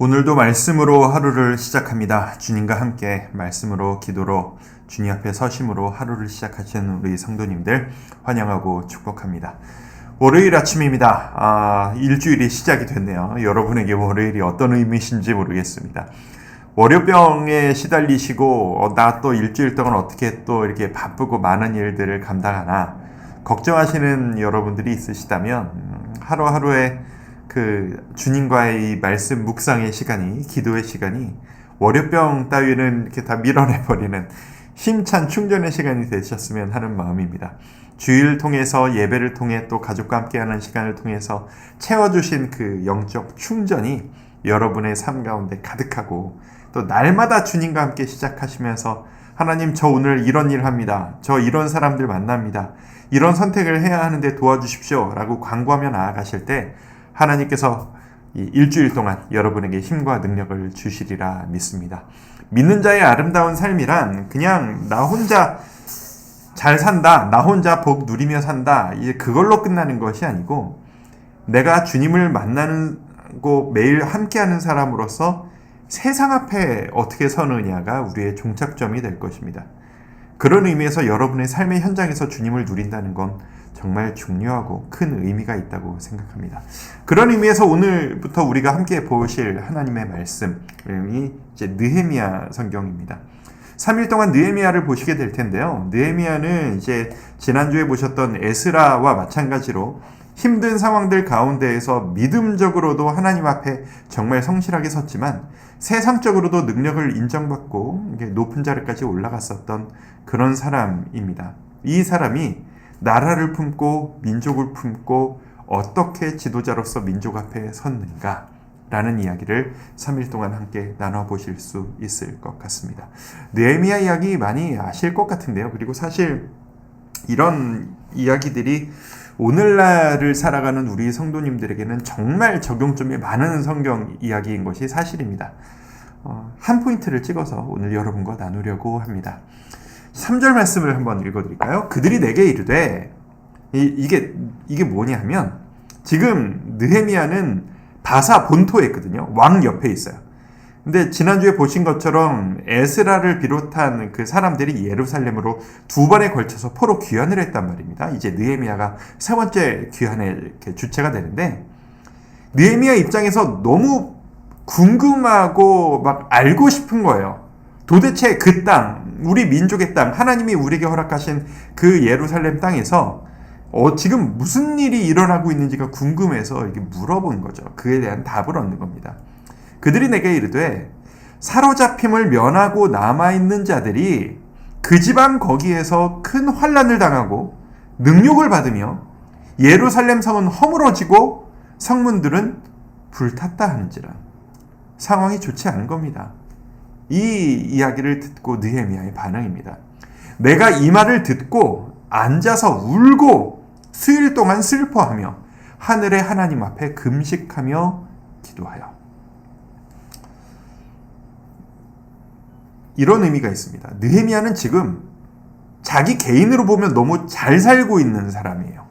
오늘도 말씀으로 하루를 시작합니다. 주님과 함께 말씀으로 기도로 주님 앞에 서심으로 하루를 시작하시는 우리 성도님들 환영하고 축복합니다. 월요일 아침입니다. 일주일이 시작이 됐네요. 여러분에게 월요일이 어떤 의미이신지 모르겠습니다. 월요병에 시달리시고 나 또 일주일 동안 어떻게 또 이렇게 바쁘고 많은 일들을 감당하나 걱정하시는 여러분들이 있으시다면 하루하루의 그 주님과의 이 말씀 묵상의 시간이, 기도의 시간이 월요병 따위는 이렇게 다 밀어내버리는 힘찬 충전의 시간이 되셨으면 하는 마음입니다. 주일 통해서 예배를 통해 또 가족과 함께하는 시간을 통해서 채워주신 그 영적 충전이 여러분의 삶 가운데 가득하고 또 날마다 주님과 함께 시작하시면서 하나님 저 오늘 이런 일 합니다. 저 이런 사람들 만납니다. 이런 선택을 해야 하는데 도와주십시오 라고 간구하며 나아가실 때 하나님께서 이 일주일 동안 여러분에게 힘과 능력을 주시리라 믿습니다. 믿는 자의 아름다운 삶이란 그냥 나 혼자 잘 산다, 나 혼자 복 누리며 산다, 이제 그걸로 끝나는 것이 아니고 내가 주님을 만나고 매일 함께하는 사람으로서 세상 앞에 어떻게 서느냐가 우리의 종착점이 될 것입니다. 그런 의미에서 여러분의 삶의 현장에서 주님을 누린다는 건 정말 중요하고 큰 의미가 있다고 생각합니다. 그런 의미에서 오늘부터 우리가 함께 보실 하나님의 말씀이 이제 느헤미야 성경입니다. 3일 동안 느헤미야를 보시게 될 텐데요. 느헤미야는 이제 지난주에 보셨던 에스라와 마찬가지로 힘든 상황들 가운데에서 믿음적으로도 하나님 앞에 정말 성실하게 섰지만 세상적으로도 능력을 인정받고 높은 자리까지 올라갔었던 그런 사람입니다. 이 사람이 나라를 품고 민족을 품고 어떻게 지도자로서 민족 앞에 섰는가 라는 이야기를 3일 동안 함께 나눠보실 수 있을 것 같습니다. 느헤미야 이야기 많이 아실 것 같은데요. 그리고 사실 이런 이야기들이 오늘날을 살아가는 우리 성도님들에게는 정말 적용점이 많은 성경 이야기인 것이 사실입니다. 한 포인트를 찍어서 오늘 여러분과 나누려고 합니다. 3절 말씀을 한번 읽어드릴까요? 그들이 내게 이르되 이게 뭐냐 하면 지금 느헤미야는 바사 본토에 있거든요. 왕 옆에 있어요. 근데 지난주에 보신 것처럼 에스라를 비롯한 그 사람들이 예루살렘으로 2번에 걸쳐서 포로 귀환을 했단 말입니다. 이제 느헤미야가 3번째 귀환의 주체가 되는데 느헤미야 입장에서 너무 궁금하고 막 알고 싶은 거예요. 도대체 그 땅, 우리 민족의 땅, 하나님이 우리에게 허락하신 그 예루살렘 땅에서 지금 무슨 일이 일어나고 있는지가 궁금해서 이렇게 물어본 거죠. 그에 대한 답을 얻는 겁니다. 그들이 내게 이르되 사로잡힘을 면하고 남아있는 자들이 그 지방 거기에서 큰 환난을 당하고 능욕을 받으며 예루살렘 성은 허물어지고 성문들은 불탔다 하는지라. 상황이 좋지 않은 겁니다. 이 이야기를 듣고 느헤미야의 반응입니다. 내가 이 말을 듣고 앉아서 울고 수일 동안 슬퍼하며 하늘의 하나님 앞에 금식하며 기도하여. 이런 의미가 있습니다. 느헤미야는 지금 자기 개인으로 보면 너무 잘 살고 있는 사람이에요.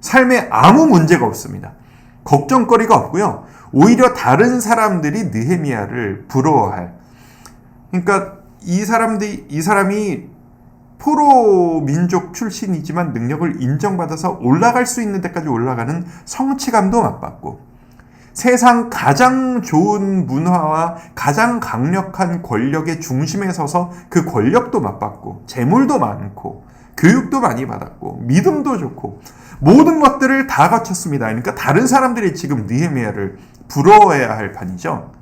삶에 아무 문제가 없습니다. 걱정거리가 없고요. 오히려 다른 사람들이 느헤미야를 부러워할. 그러니까 이 사람이 포로 민족 출신이지만 능력을 인정받아서 올라갈 수 있는 데까지 올라가는 성취감도 맛봤고 세상 가장 좋은 문화와 가장 강력한 권력의 중심에 서서 그 권력도 맛봤고 재물도 많고 교육도 많이 받았고 믿음도 좋고 모든 것들을 다 갖췄습니다. 그러니까 다른 사람들이 지금 느헤미야를 부러워해야 할 판이죠.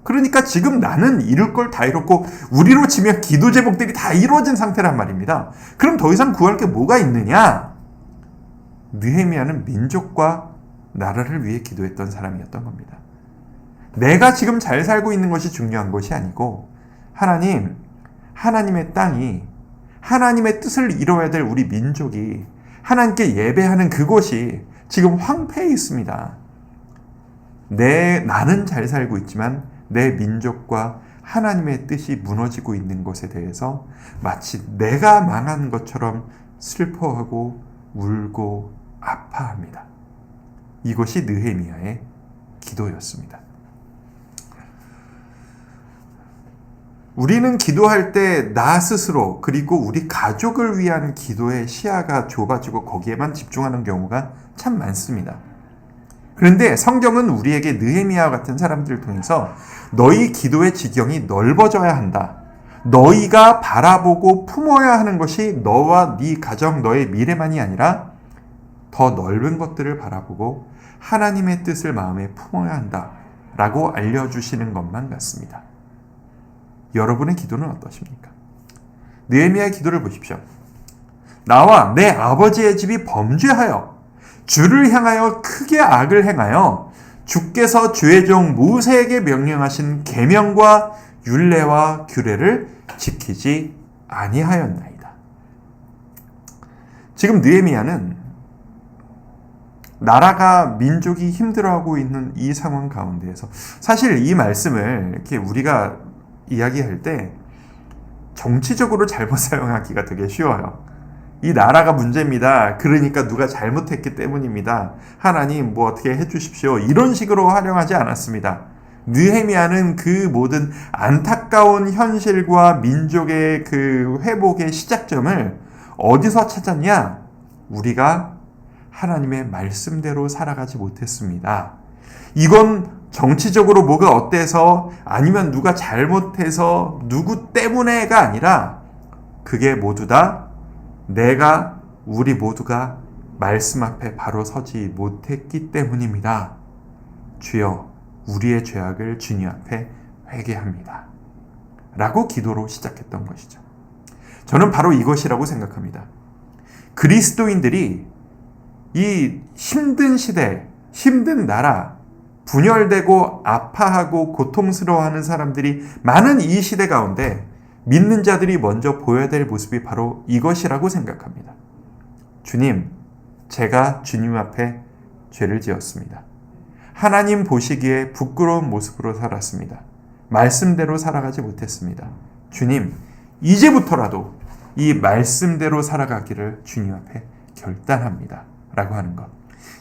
그러니까 지금 나는 이룰 걸 다 이뤘고 우리로 치면 기도 제목들이 다 이루어진 상태란 말입니다. 그럼 더 이상 구할 게 뭐가 있느냐? 느헤미야는 민족과 나라를 위해 기도했던 사람이었던 겁니다. 내가 지금 잘 살고 있는 것이 중요한 것이 아니고 하나님의 땅이 하나님의 뜻을 이루어야 될 우리 민족이 하나님께 예배하는 그곳이 지금 황폐해 있습니다. 나는 잘 살고 있지만 내 민족과 하나님의 뜻이 무너지고 있는 것에 대해서 마치 내가 망한 것처럼 슬퍼하고 울고 아파합니다. 이것이 느헤미야의 기도였습니다. 우리는 기도할 때 나 스스로 그리고 우리 가족을 위한 기도의 시야가 좁아지고 거기에만 집중하는 경우가 참 많습니다. 그런데 성경은 우리에게 느헤미야와 같은 사람들을 통해서 너희 기도의 지경이 넓어져야 한다. 너희가 바라보고 품어야 하는 것이 너와 네 가정, 너의 미래만이 아니라 더 넓은 것들을 바라보고 하나님의 뜻을 마음에 품어야 한다. 라고 알려주시는 것만 같습니다. 여러분의 기도는 어떠십니까? 느헤미야의 기도를 보십시오. 나와 내 아버지의 집이 범죄하여 주를 향하여 크게 악을 행하여 주께서 주의 종 모세에게 명령하신 계명과 율례와 규례를 지키지 아니하였나이다. 지금 느헤미야는 나라가 민족이 힘들어하고 있는 이 상황 가운데에서 사실 이 말씀을 이렇게 우리가 이야기할 때 정치적으로 잘못 사용하기가 되게 쉬워요. 이 나라가 문제입니다. 그러니까 누가 잘못했기 때문입니다. 하나님 뭐 어떻게 해주십시오. 이런 식으로 활용하지 않았습니다. 느헤미야는 그 모든 안타까운 현실과 민족의 그 회복의 시작점을 어디서 찾았냐? 우리가 하나님의 말씀대로 살아가지 못했습니다. 이건 정치적으로 뭐가 어때서 아니면 누가 잘못해서 누구 때문에가 아니라 그게 모두 다 우리 모두가 말씀 앞에 바로 서지 못했기 때문입니다. 주여, 우리의 죄악을 주님 앞에 회개합니다. 라고 기도로 시작했던 것이죠. 저는 바로 이것이라고 생각합니다. 그리스도인들이 이 힘든 시대, 힘든 나라, 분열되고 아파하고 고통스러워하는 사람들이 많은 이 시대 가운데 믿는 자들이 먼저 보여야 될 모습이 바로 이것이라고 생각합니다. 주님, 제가 주님 앞에 죄를 지었습니다. 하나님 보시기에 부끄러운 모습으로 살았습니다. 말씀대로 살아가지 못했습니다. 주님, 이제부터라도 이 말씀대로 살아가기를 주님 앞에 결단합니다. 라고 하는 것.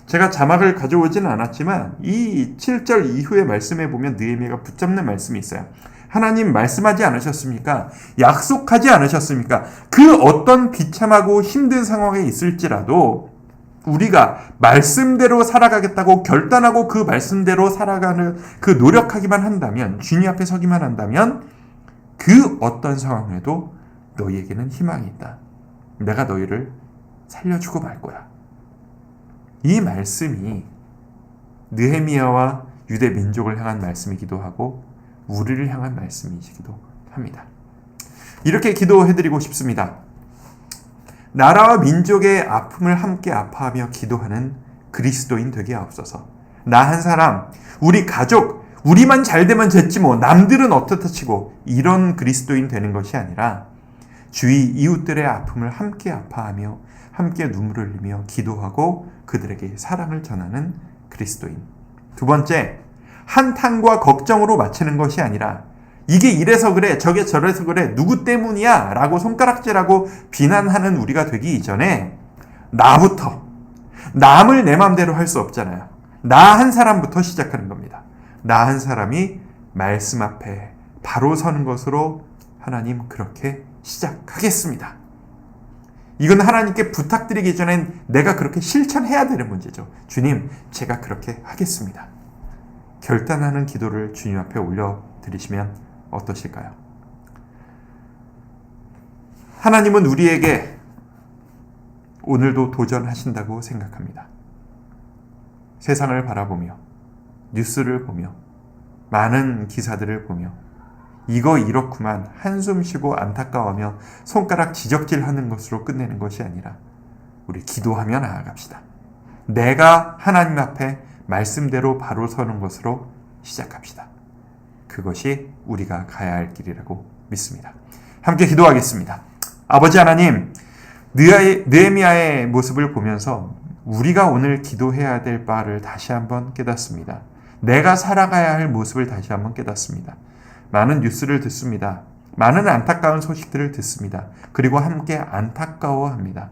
제가 자막을 가져오지는 않았지만 이 7절 이후의 말씀에 보면 느헤미야가 붙잡는 말씀이 있어요. 하나님 말씀하지 않으셨습니까? 약속하지 않으셨습니까? 그 어떤 비참하고 힘든 상황에 있을지라도 우리가 말씀대로 살아가겠다고 결단하고 그 말씀대로 살아가는 그 노력하기만 한다면, 주님 앞에 서기만 한다면 그 어떤 상황에도 너희에게는 희망이 있다. 내가 너희를 살려주고 말 거야. 이 말씀이 느헤미야와 유대 민족을 향한 말씀이기도 하고 우리를 향한 말씀이시기도 합니다. 이렇게 기도해드리고 싶습니다. 나라와 민족의 아픔을 함께 아파하며 기도하는 그리스도인 되게 하옵소서. 나 한 사람, 우리 가족, 우리만 잘되면 됐지 뭐 남들은 어떻다 치고 이런 그리스도인 되는 것이 아니라 주위 이웃들의 아픔을 함께 아파하며 함께 눈물을 흘리며 기도하고 그들에게 사랑을 전하는 그리스도인. 두 번째, 한탄과 걱정으로 마치는 것이 아니라 이게 이래서 그래 저게 저래서 그래 누구 때문이야 라고 손가락질하고 비난하는 우리가 되기 이전에 나부터, 남을 내 맘대로 할 수 없잖아요. 나 한 사람부터 시작하는 겁니다. 나 한 사람이 말씀 앞에 바로 서는 것으로 하나님 그렇게 시작하겠습니다. 이건 하나님께 부탁드리기 전엔 내가 그렇게 실천해야 되는 문제죠. 주님, 제가 그렇게 하겠습니다. 결단하는 기도를 주님 앞에 올려드리시면 어떠실까요? 하나님은 우리에게 오늘도 도전하신다고 생각합니다. 세상을 바라보며 뉴스를 보며 많은 기사들을 보며 이거 이렇구만 한숨 쉬고 안타까워하며 손가락 지적질하는 것으로 끝내는 것이 아니라 우리 기도하며 나아갑시다. 내가 하나님 앞에 말씀대로 바로 서는 것으로 시작합시다. 그것이 우리가 가야 할 길이라고 믿습니다. 함께 기도하겠습니다. 아버지 하나님, 느헤미야의 모습을 보면서 우리가 오늘 기도해야 될 바를 다시 한번 깨닫습니다. 내가 살아가야 할 모습을 다시 한번 깨닫습니다. 많은 뉴스를 듣습니다. 많은 안타까운 소식들을 듣습니다. 그리고 함께 안타까워합니다.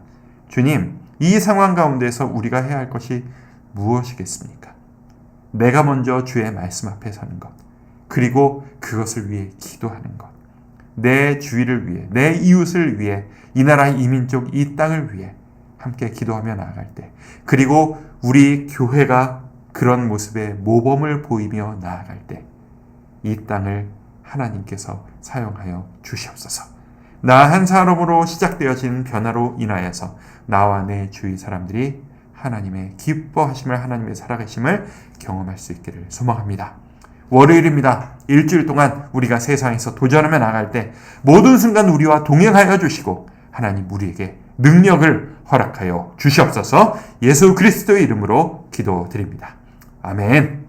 주님, 이 상황 가운데서 우리가 해야 할 것이 무엇이겠습니까? 내가 먼저 주의 말씀 앞에 서는 것, 그리고 그것을 위해 기도하는 것, 내 주위를 위해, 내 이웃을 위해, 이 나라 이민족 이 땅을 위해 함께 기도하며 나아갈 때, 그리고 우리 교회가 그런 모습의 모범을 보이며 나아갈 때 이 땅을 하나님께서 사용하여 주시옵소서. 나 한 사람으로 시작되어진 변화로 인하여서 나와 내 주위 사람들이 하나님의 기뻐하심을, 하나님의 살아계심을 경험할 수 있기를 소망합니다. 월요일입니다. 일주일 동안 우리가 세상에서 도전하며 나갈 때 모든 순간 우리와 동행하여 주시고 하나님 우리에게 능력을 허락하여 주시옵소서. 예수 그리스도의 이름으로 기도드립니다. 아멘.